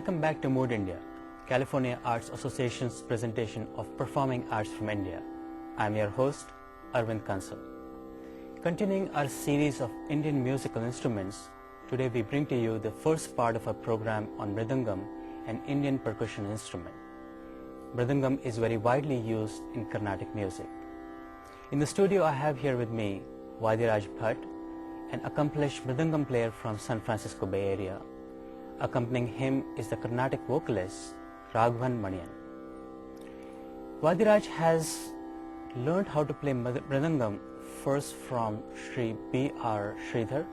Welcome back to Mood India, California Arts Association's presentation of performing arts from India. I am your host, Arvind Kansal. Continuing our series of Indian musical instruments, today we bring to you the first part of our program on Mridangam, an Indian percussion instrument. Mridangam is very widely used in Carnatic music. In the studio I have here with me Vadiraj Bhatt, an accomplished Mridangam player from San Francisco Bay Area. Accompanying him is the Carnatic vocalist Raghavan Manian. Vadiraj has learned how to play Mridangam first from Sri B.R. Sridhar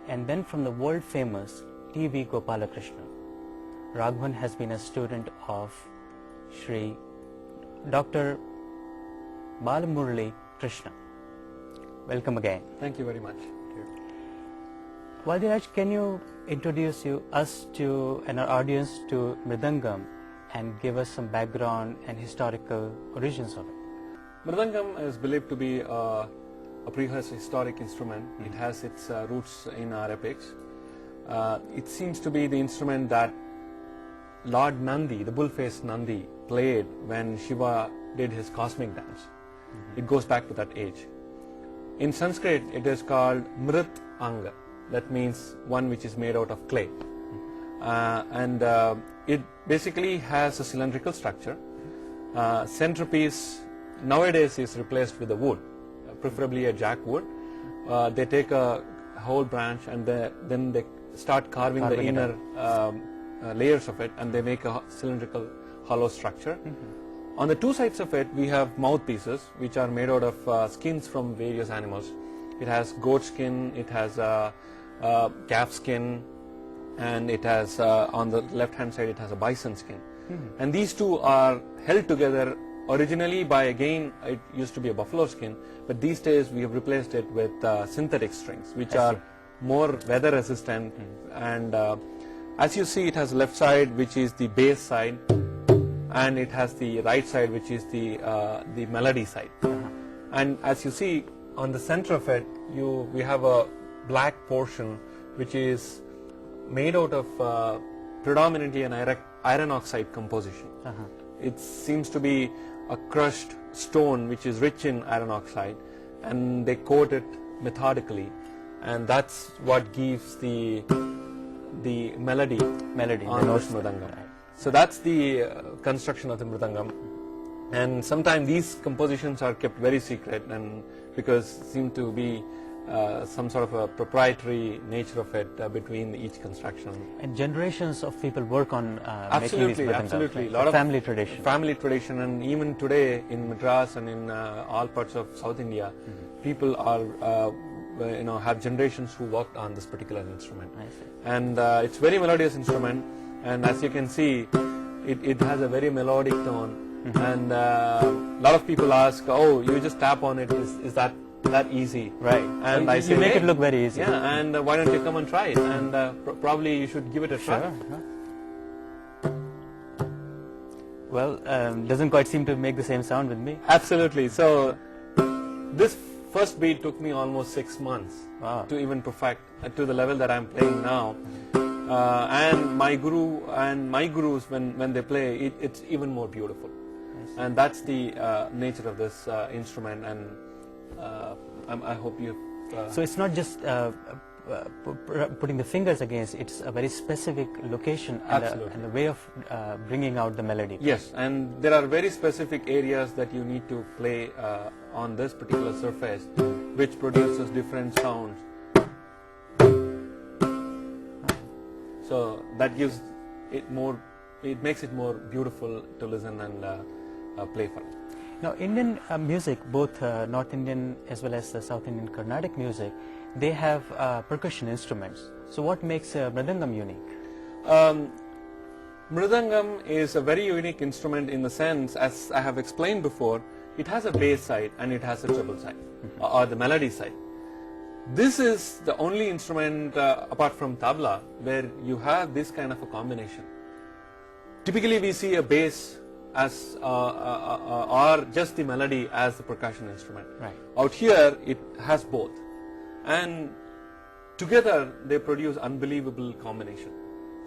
and then from the world famous T.V. Gopalakrishna. Raghavan has been a student of Sri Dr. Balamurali Krishna. Welcome again. Thank you very much. Vadiraj, can you introduce us to and our audience to Mridangam and give us some background and historical origins of it? Mridangam is believed to be a prehistoric instrument. It has its roots in our epics. It seems to be the instrument that Lord Nandi, the bull-faced Nandi, played when Shiva did his cosmic dance. It goes back to that age. In Sanskrit, it is called Mridangam. That means one which is made out of clay. It basically has a cylindrical structure. Centerpiece nowadays is replaced with a wood, preferably a jack wood. They take a whole branch and then they start carving the inner layers of it, and they make a cylindrical hollow structure. On the two sides of it, we have mouthpieces which are made out of skins from various animals. It has goat skin, it has calf skin, and it has on the left hand side it has a bison skin. And these two are held together originally by, again, it used to be a buffalo skin, but these days we have replaced it with synthetic strings which are more weather resistant. And as you see, it has left side which is the bass side, and it has the right side which is the melody side. And as you see on the center of it, we have a black portion which is made out of predominantly an iron oxide composition. It seems to be a crushed stone which is rich in iron oxide, and they coat it methodically, and that's what gives the melody on the Mridangam. So that's the construction of the Mridangam, and sometimes these compositions are kept very secret, and because seem to be some sort of a proprietary nature of it between each construction. And generations of people work on making these Mridangams. Absolutely. Right? Lot family tradition. Family tradition, and even today in Madras and in all parts of South India, people are have generations who worked on this particular instrument. I see. And it's very melodious instrument, and as you can see, it has a very melodic tone. And a lot of people ask, "Oh, you just tap on it? Is that easy?" Right. And I say, you make it look very easy. Yeah, and why don't you come and try it? And probably you should give it a try. Sure. Well, doesn't quite seem to make the same sound with me. Absolutely. So this first beat took me almost 6 months to even perfect to the level that I'm playing now. And my guru and my gurus, when they play, it's even more beautiful. And that's the nature of this instrument, and I hope you... So it's not just putting the fingers against, it's a very specific location and a way of bringing out the melody. Yes, and there are very specific areas that you need to play on this particular surface, which produces different sounds. So that gives it more, it makes it more beautiful to listen and play for. Now, Indian music, both North Indian as well as the South Indian Carnatic music, they have percussion instruments. So what makes Mridangam unique? Mridangam is a very unique instrument in the sense, as I have explained before, it has a bass side and it has a treble side, or the melody side. This is the only instrument apart from tabla where you have this kind of a combination. Typically we see a bass as or just the melody as the percussion instrument. Right. Out here it has both, and together they produce unbelievable combination.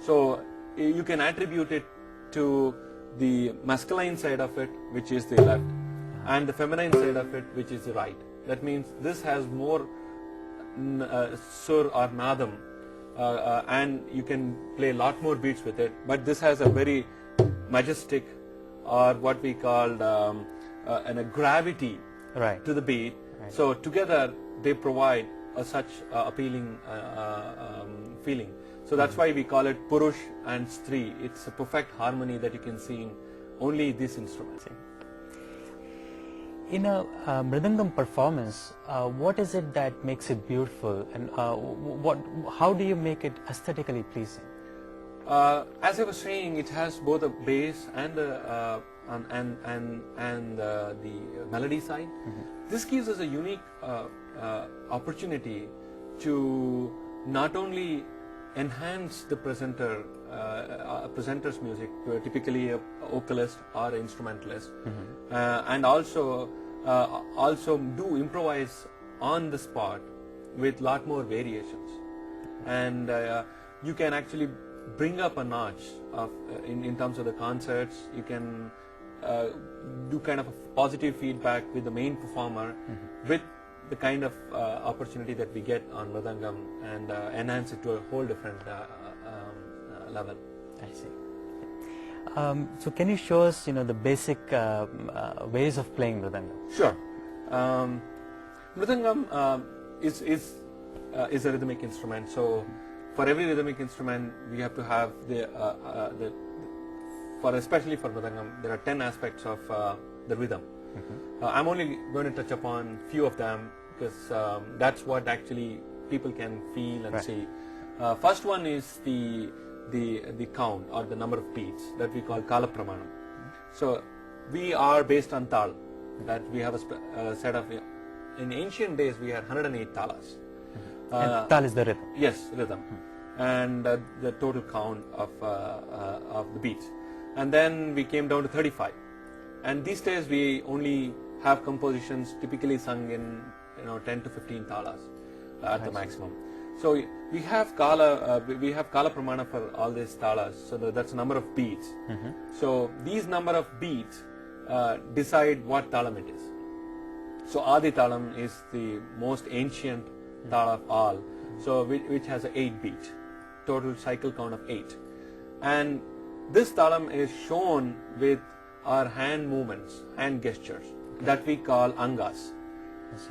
So you can attribute it to the masculine side of it, which is the left, and the feminine side of it, which is the right. That means this has more sur or nadam, and you can play a lot more beats with it, but this has a very majestic, or what we call a gravity to the beat. So together they provide such appealing feeling. So that's why we call it Purush and Stree. It's a perfect harmony that you can see in only these instruments. In a Mridangam performance, what is it that makes it beautiful, and how do you make it aesthetically pleasing? As I was saying, it has both a bass and the melody side. This gives us a unique opportunity to not only enhance the presenter's music, typically a vocalist or instrumentalist, and also do improvise on the spot with lot more variations, and you can actually bring up a notch of in terms of the concerts. You can do kind of a positive feedback with the main performer with the kind of opportunity that we get on Mridangam, and enhance it to a whole different level. I see. So can you show us, the basic ways of playing Mridangam? Sure. Mridangam is a rhythmic instrument. So for every rhythmic instrument, we have to have especially for Mridangam, there are 10 aspects of the rhythm. I'm only going to touch upon few of them because that's what actually people can feel and see. First one is the count or the number of beats that we call Kala Pramanam. So we are based on Tal, that we have a set of, in ancient days we had 108 talas. Tal is the rhythm. Yes, rhythm. And the total count of the beats. And then we came down to 35. And these days we only have compositions typically sung in 10 to 15 talas at the maximum. So we have Kala Pramana for all these talas. So that's number of beats. So these number of beats decide what talam it is. So Adi talam is the most ancient tala of all. So which has 8 beats, total cycle count of 8. And this talam is shown with our hand movements, hand gestures, that we call angas.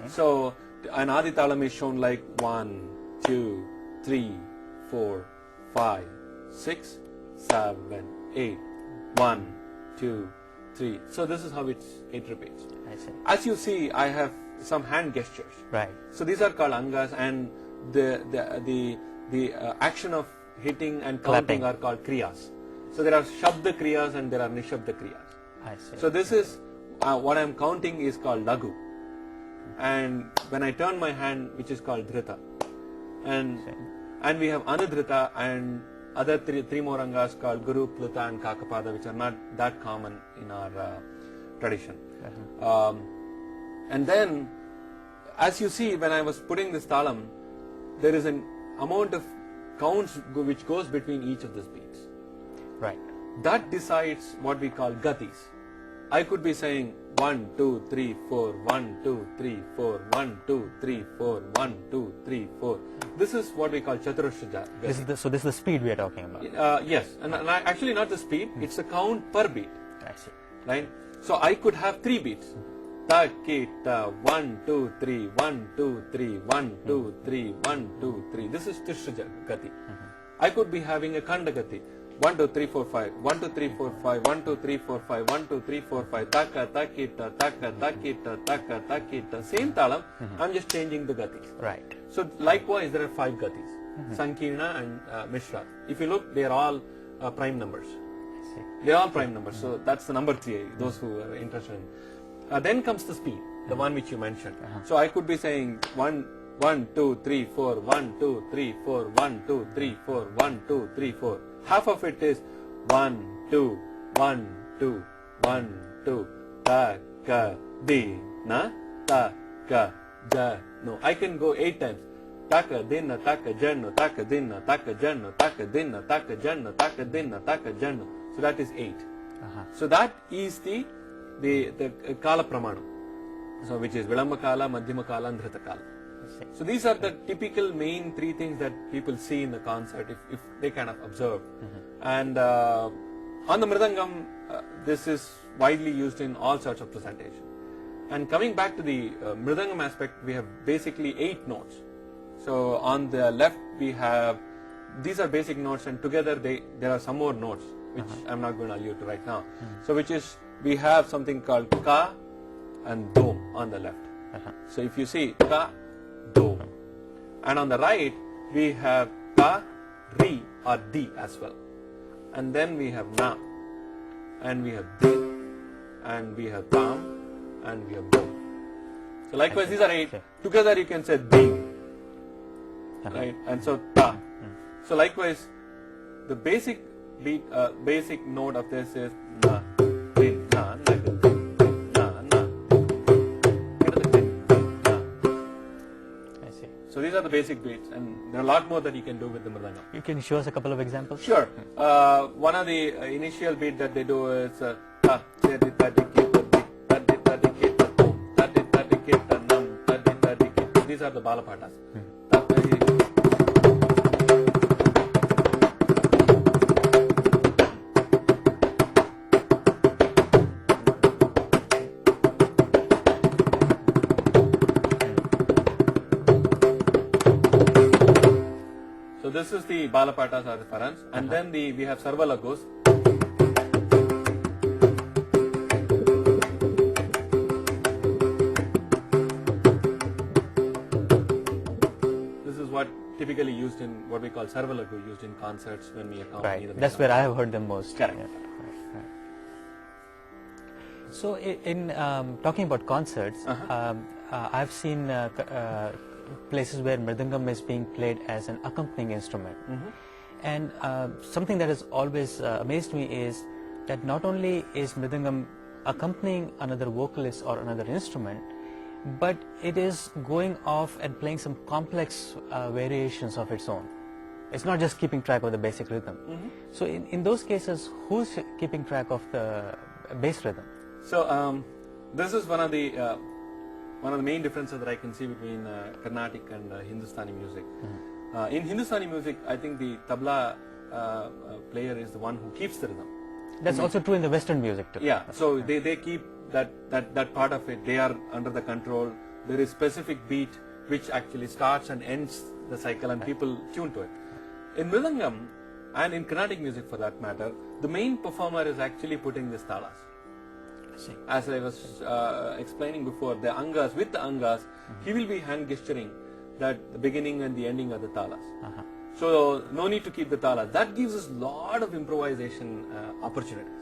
So an Adi talam is shown like 1, 2, 3, 4, 5, 6, 7, 8, 1, 2, 3. So this is how it repeats. I see. As you see, I have some hand gestures. Right. So these are called angas, and the action of hitting and counting are called kriyas. So there are shabda kriyas and there are nishabda kriyas. I see. So this is what I am counting is called lagu, and when I turn my hand, which is called dhrita, and we have anudhrita and other three more angas called guru, pluta, and kakapada, which are not that common in our tradition. And then, as you see, when I was putting this talam, there is an amount of counts which goes between each of these beats. Right. That decides what we call gatis. I could be saying 1, 2, 3, 4, 1, 2, 3, 4, 1, 2, 3, 4, 1, 2, 3, 4. This is what we call Chaturashra. So this is the speed we are talking about. Yes, and actually not the speed, it's the count per beat. I see. Right? So I could have 3 beats. Ta, ki, ta, 1, 2, 3, 1, 2, 3, 1, 2, 3, 1, 2, 3. This is Tishra Gati. I could be having a Khanda Gati. 1, 2, 3, 4, 5. 1, 2, 3, 4, 5. 1, 2, 3, 4, 5. 1, 2, 3, 4, 5. Taka, takita, taka, takita, taka, takita. Same talam. I'm just changing the gatis. Right. So likewise, there are 5 gatis. Sankirna and Mishra. If you look, they are all prime numbers. I see. They are all prime numbers. So that's the number 3, those who are interested in. Then comes the speed, the one which you mentioned. So I could be saying 1, 2, 3, 4, 1, 2, 3, 4, 1, 2, 3, 4, 1, 2, 3, 4. Half of it is 1, 2, 1, 2, 1, 2, ta, ka, di, na, ta, ka, ja, no. I can go 8 times. taka dinna taka jannu taka dinna taka jannu taka dinna taka jannu taka dinna taka jannu. So that is 8. So that is the kala pramanam. So which is Vilamba kala, Madhyama kala and Dhrita kala. So these are the typical main 3 things that people see in the concert if they kind of observe. And on the Mridangam, this is widely used in all sorts of presentation. And coming back to the Mridangam aspect, we have basically 8 notes. So on the left we have, these are basic notes, and together there are some more notes which I'm not going to allude to right now. So which is, we have something called Ka and Do on the left. So if you see Ka, Do. And on the right we have Ta, Ri or Di as well. And then we have Na, and we have Di, and we have Tam, and we have Do. So likewise these are 8. Together you can say Di. Right? And so Ta. So likewise the basic beat, basic note of this is Na, Din, Na, Na, Na, Na. I see. So these are the basic beats, and there are a lot more that you can do with the Mridangam. You can show us a couple of examples? Sure. One of the initial beat that they do is ta, te, di, ta, di, ki, ta, di, ta, di, ta, di, ki, ta, to, ta, di, ta, di, ki, ta, nam, ta, di, ta, di, ki. These are the balapatas. Ta, ta, di. So this is the balapatas or reference, and then we have sarvalagos. This is what typically used in what we call sarvalagu, used in concerts when we accompany them. That's where I have heard them most. Correct. Yeah. Right. So in talking about concerts, I've seen places where Mridangam is being played as an accompanying instrument. And something that has always amazed me is that not only is Mridangam accompanying another vocalist or another instrument, but it is going off and playing some complex variations of its own. It's not just keeping track of the basic rhythm. So in those cases, who's keeping track of the bass rhythm? So this is one of the main differences that I can see between Carnatic and Hindustani music. In Hindustani music, I think the tabla player is the one who keeps the rhythm. That's also true in the Western music too. Yeah, so they keep that part of it. They are under the control. There is specific beat which actually starts and ends the cycle, and people tune to it. In Mridangam and in Carnatic music for that matter, the main performer is actually putting these talas. As I was explaining before, the angas, with the angas, he will be hand gesturing that the beginning and the ending of the talas. So no need to keep the talas. That gives us a lot of improvisation opportunities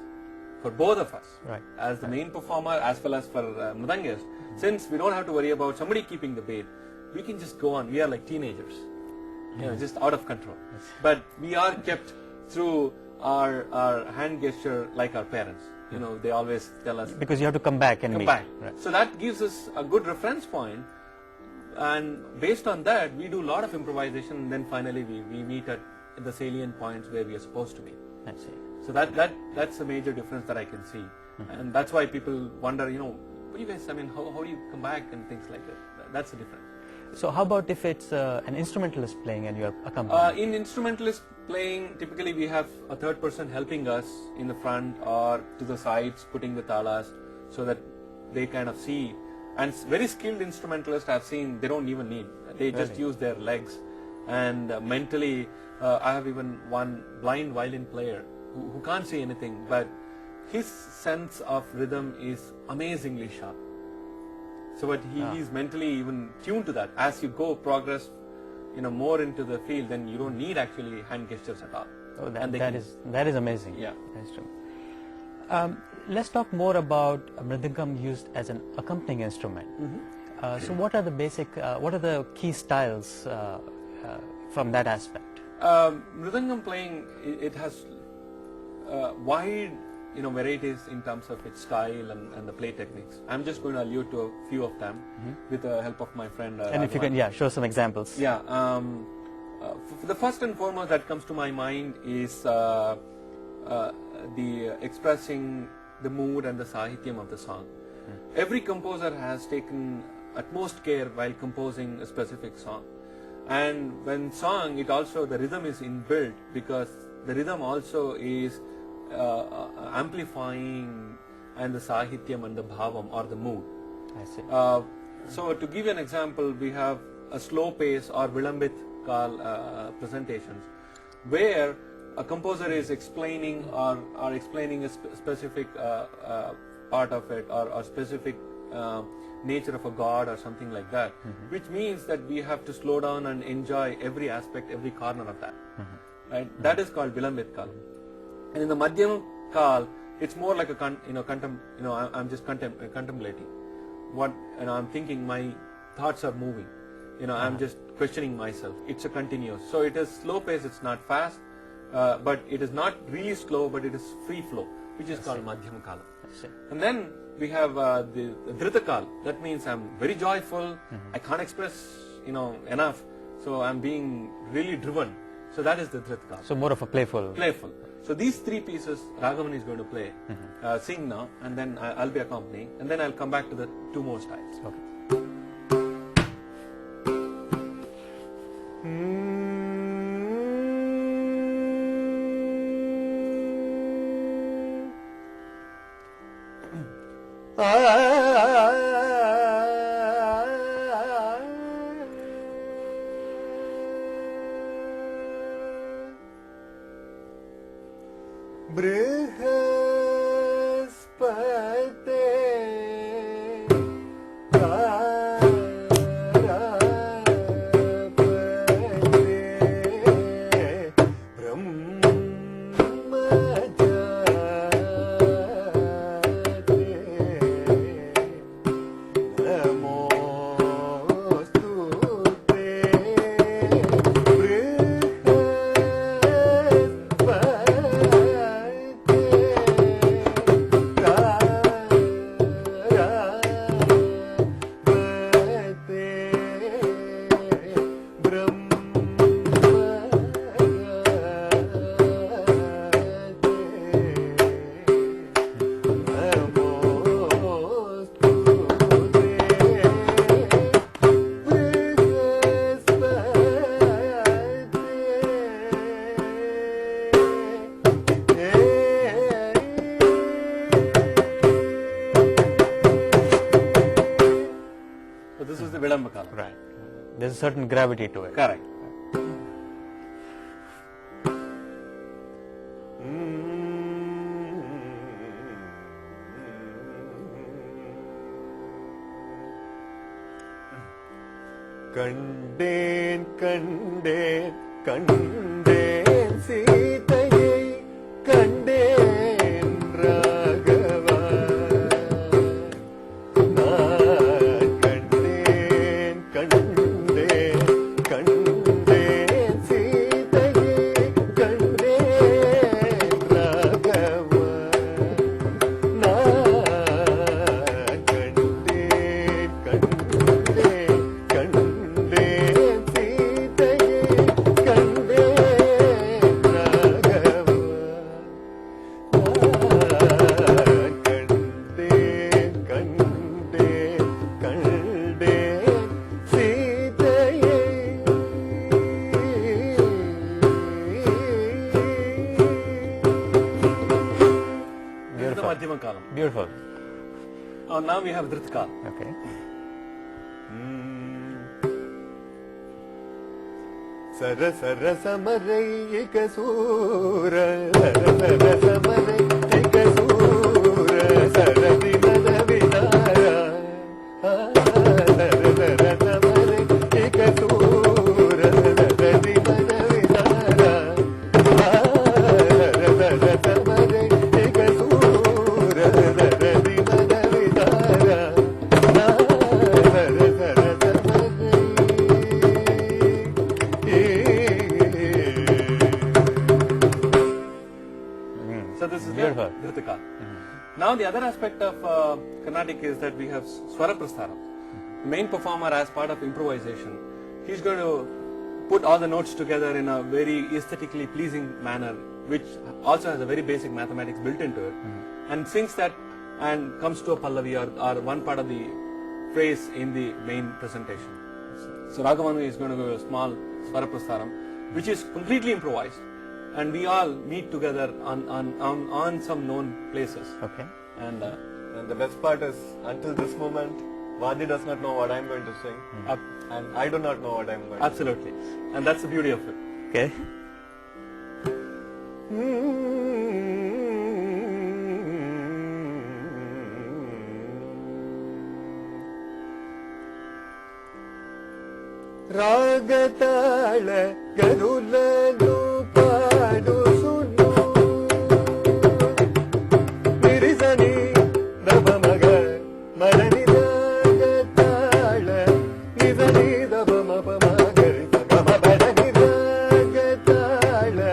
for both of us, Right. as the main performer as well as for Mridangers. Since we don't have to worry about somebody keeping the beat, we can just go on. We are like teenagers, just out of control. But we are kept through our hand gesture like our parents. They always tell us, Because you have to come back and meet. back. Right. So that gives us a good reference point, and based on that we do a lot of improvisation, and then finally we meet at the salient points where we are supposed to be. I see. So that's a major difference that I can see, and that's why people wonder, what do you guys, how do you come back and things like that. That's the difference. So how about if it's an instrumentalist playing and you're accompanying? In instrumentalist playing, typically we have a third person helping us in the front or to the sides, putting the talas so that they kind of see. And very skilled instrumentalists I've seen, they don't even need. They just use their legs. And mentally, I have even one blind violin player who can't see anything, but his sense of rhythm is amazingly sharp. So but he's mentally even tuned to that. As you progress, more into the field, then you don't need actually hand gestures at all. Oh, that is amazing. Yeah. That's true. Let's talk more about Mridangam used as an accompanying instrument. So what are the key styles from that aspect? Mridangam playing, it has wide varieties in terms of its style and the play techniques. I'm just going to allude to a few of them with the help of my friend. And if you can, show some examples. Yeah. The first and foremost that comes to my mind is the expressing the mood and the sahityam of the song. Every composer has taken utmost care while composing a specific song. And when sung, the rhythm is inbuilt, because the rhythm also is amplifying and the sahityam and the bhavam or the mood. I see. So to give you an example, we have a slow pace or vilambit kal presentations, where a composer is explaining or explaining a specific part of it or specific nature of a god or something like that, which means that we have to slow down and enjoy every aspect, every corner of that. Right? That is called vilambit kal. And in the madhyam kal, it's more like a I'm just contemplating what I'm thinking. My thoughts are moving. I'm just questioning myself. It's a continuous. So it is slow pace. It's not fast, but it is not really slow, but it is free flow, which is called madhyam kala. And then we have the dhrita kal. That means I'm very joyful. I can't express enough, so I'm being really driven. So that is the dhrita kal. So more of a playful. So these three pieces Raghavan is going to play, sing now, and then I'll be accompanying, and then I'll come back to the two more styles. Okay. Right. There's a certain gravity to it. Correct. Kanden, kanden, kanden Sitaye, kanden Raghavan. Kanden, kanden, kanden Sitaye, kanden Raghavan. Kanden, kanden. Beautiful. Now we have Dhrita Kal. Okay. Sara sara samarai kasura, sara sara samarai kasura, sara dimana vinara. Sara sara samarai kasura, sara dimana vinara. Sara sara samarai kasura, sara dimana vinara. Sara sara So this is is Beautiful. the Dhrutika. Now the other aspect of Carnatic is that we have Swara Prastaram. The main performer, as part of improvisation, he's going to put all the notes together in a very aesthetically pleasing manner, which also has a very basic mathematics built into it, and sings that and comes to a pallavi or one part of the phrase in the main presentation. So Raghavan is going to do a small Swara Prastaram, which is completely improvised, and we all meet together on some known places. Okay. And the best part is, until this moment, Vadi does not know what I'm going to sing, and I do not know what I'm going to sing. absolutely, and that's the beauty of it. Okay. Ragatala Gadulanu Padu Sunu Mirizani Dabamaga Madani Ragatala Nizani Dabamapamagari Gamabadani Ragatala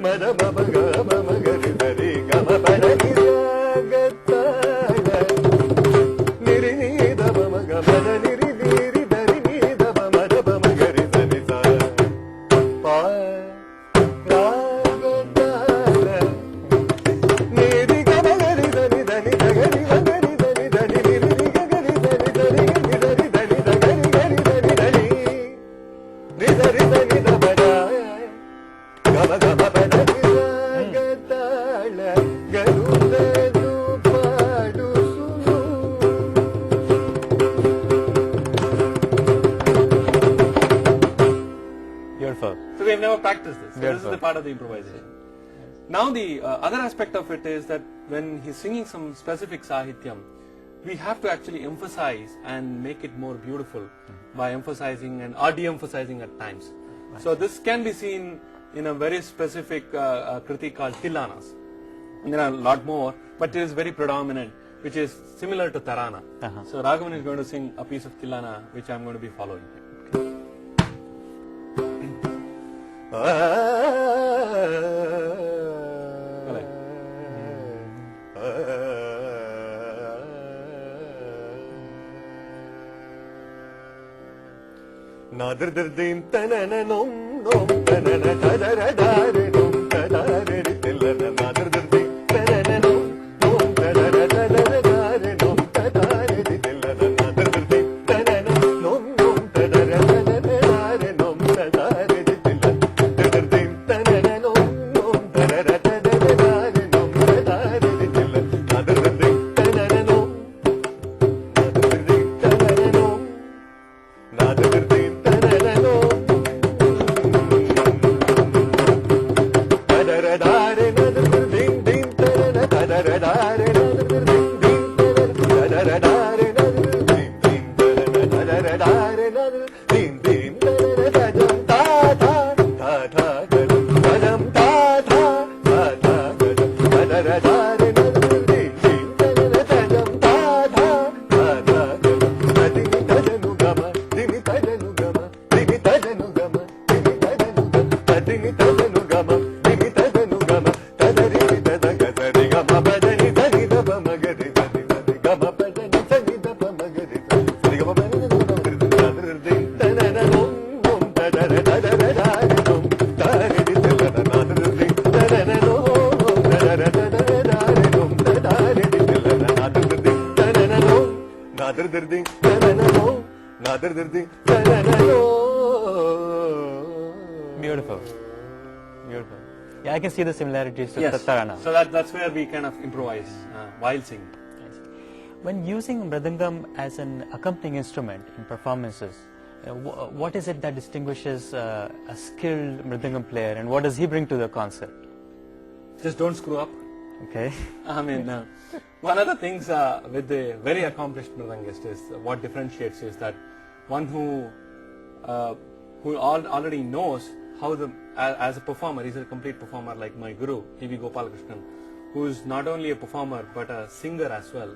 Madamabaga Mamagari Dari Gamabadani Ragatala Nirini Dabamaga Madani So we have never practiced this. So this is the part of the improvisation. Now the other aspect of it is that when he's singing some specific sahityam, we have to actually emphasize and make it more beautiful by emphasizing and or de-emphasizing at times. So this can be seen in a very specific kriti called Tillanas. And there are a lot more, but it is very predominant, which is similar to Tarana. So Raghavan is going to sing a piece of Tillana, which I'm going to be following. Nadirdirdim tanana nom nom tanana tadara dare nom tadare tillana nadirdirdim tanana nom nom tadara tadara dare nom tadare tillana nadirdirdim tanana nom nom tadara tadara dare nom tadare tillana nadirdirdim tanana nom nom tadara tadara dare nom tadare tillana nadirdirdim tanana nom nadirdirdim tanana nom nadirdirdim Beautiful. Beautiful. Yeah, I can see the similarities to Yes. Tarana. So that's where we kind of improvise while singing. When using Mridangam as an accompanying instrument in performances, what is it that distinguishes a skilled Mridangam player, and what does he bring to the concert? Just don't screw up. Okay. I mean, one of the things with the very accomplished Mridangist is what differentiates is that one who already knows how as a performer, he's a complete performer like my guru, T.V. Gopalakrishnan, who is not only a performer but a singer as well,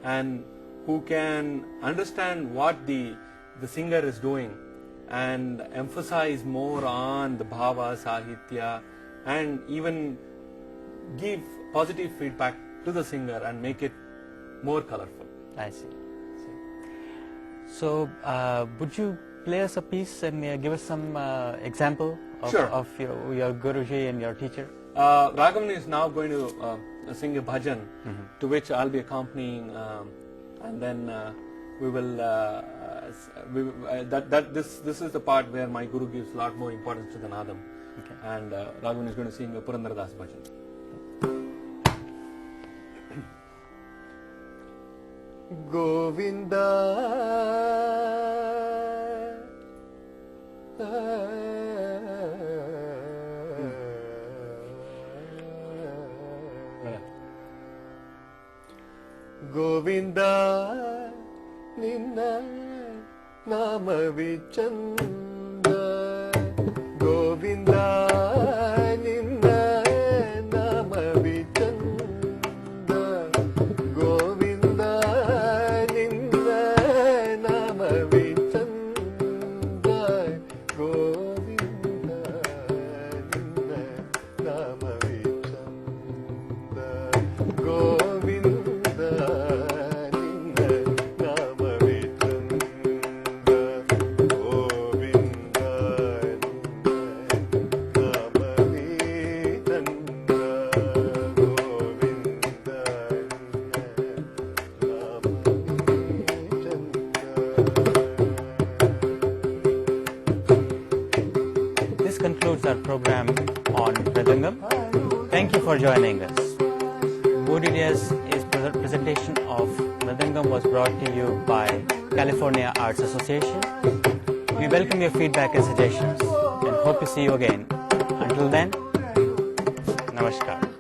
and who can understand what the singer is doing and emphasize more on the bhava, sahitya, and even give positive feedback to the singer and make it more colorful. I see. So, would you play us a piece and give us some example of, Sure. of your Guruji and your teacher? Raghavan is now going to sing a bhajan, to which I'll be accompanying, and then we will. This is the part where my guru gives a lot more importance to the nadam, and Raghavan is going to sing a Purandardas bhajan. Govinda, Govinda, Ninna Namavichanda, Govinda, Ninna Namavichanda, Govinda, Ninna Namavichanda, Govinda, Ninna Namavichanda, Govinda, Ninna Namavichanda, Govinda, This concludes our program on Mridangam. Thank you for joining us. Vadiraj is presentation of Mridangam was brought to you by California Arts Association. We welcome your feedback and suggestions and hope to see you again. Until then, Namaskar.